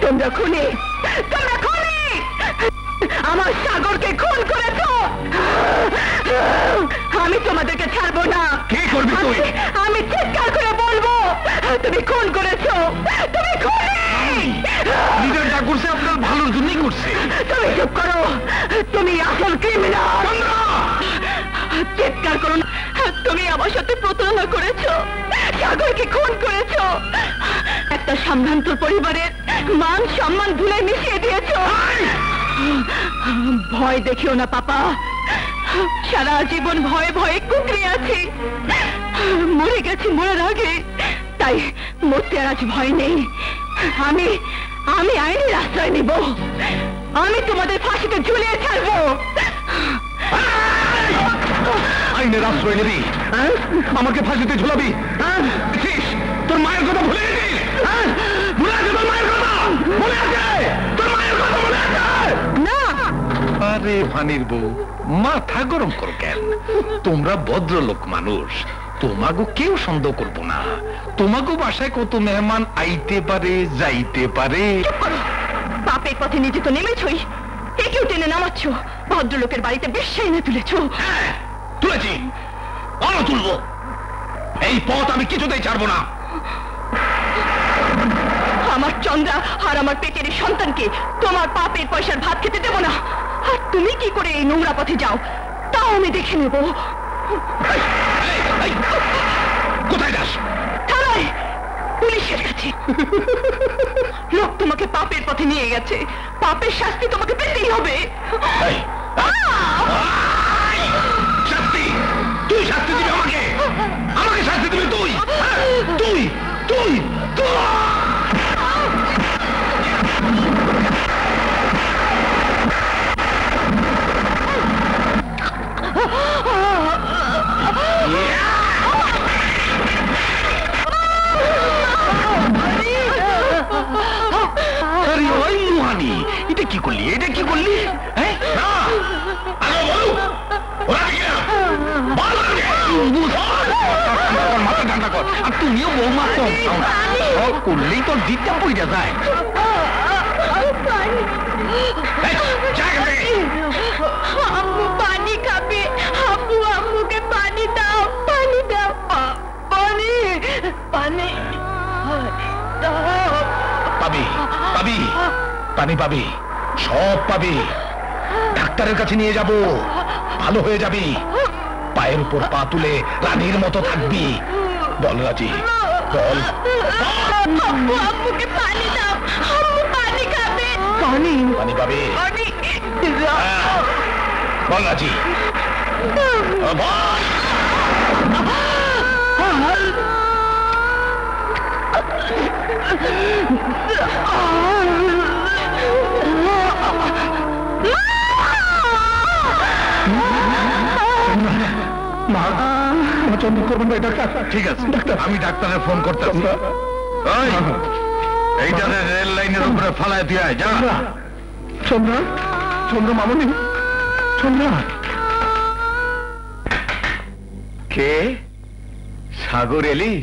তোমরা খুনি, তোমরা খুনি! আমার সাগরকে খুন করেছ। আমি তোমাদেরকে ছাড়বো না। কি করবি তুই? আমি চিৎকার করে বলবো তুমি খুন করেছো, তুমি খুনি! নিজের যা করছে আপনার ভালোর জন্যই করছে। তুমি চুপ করো, তুমি আসল ক্রিমিনাল। চিৎকার করো না। তুমি আমার সাথে প্রতারণা করেছো, সাগরকে খুন করেছো, একটা সম্ভ্রান্ত পরিবারের মান সম্মান ভুলে মিশিয়ে দিয়েছো। ভয় দেখিও না পাপা, সারা জীবন ভয়ে ভয়ে কুকড়ে আছি। মরে গেছি মরার আগে, তাই মরতে আর আজ ভয় নেই। আমি আমি আইনের আশ্রয় নিব। আমি তোমাদের ফাঁসিতে ঝুলিয়ে ছাড়বো। আইনের আশ্রয় নিবি? আমাকে ফাঁসিতে ঝুলাবি? তোর মায়ের কথা ভুলে গেছিস? ভুলে আছে তোর মায়ের কথা? মনে আছে তোর মায়ের কথা? মনে আছে না? আরে ভানির বউ, মাথা গরম করো কেন? তোমরা ভদ্রলোক মানুষ, তোমাকে কেউ সন্দেহ করবো না। তোমাকে বাসায় কত মেহমান আইতে পারে যাইতে পারে। বাপের পথে নিজে তো নেমেছই, একেও টেনে নামাচ্ছ। ভদ্রলোকের বাড়িতে বেশ্যা এনে তুলেছ। তুলেছি, আরো তুলবো। এই পথ আমি কিছুতেই ছাড়বো না। আমার চন্দ্রা আর আমার পেটের সন্তানকে তোমার পাপের পয়সার ভাত খেতে দেবো না। আর তুমি কি করে এই নোংরা পথে যাও তাও আমি দেখে নেব। কোথায় যাস? থানায়, পুলিশের কাছে। লোক তোমাকে পাপের পথে নিয়ে গেছে, পাপের শাস্তি তোমাকে পেতেই হবে। শাস্তি? তুই শাস্তি দিবি আমাকে? আমাকে শাস্তি দিবি তুই? তুই তুই এটা কি করলি? এটা কি করলি? মাথা ঠান্ডা কর। আর তুমিও বৌমা করলেই তোর জিতটা পড়ে যায়। আম্মু পানি খাবে, আব্বু আম্মুকে পানি দাও, পানি দাও, পানি পানি দাও। পাবি পাবি পানি পাবি, সব পাবি। ডাক্তারের কাছে নিয়ে যাব, ভালো হয়ে যাবি। পায়ের উপর পা তুলে রানীর মতো থাকবি। বল রাজি, বল। আব্বু আম্মুকে পানি দাও, আম্মু পানি খাবে। পানি পানি পাবি? পানি বল রাজি, বল। চন্দ্র করবেন ভাই ডাক্তার? ঠিক আছে ডাক্তার, আমি ডাক্তারের ফোন করতেছি। এইটারে রেল লাইনের উপরে ফালায় দিয়ে যা। চন্দ্র, চন্দ্র মামনি, চন্দ্র। কে? সাগর এলি?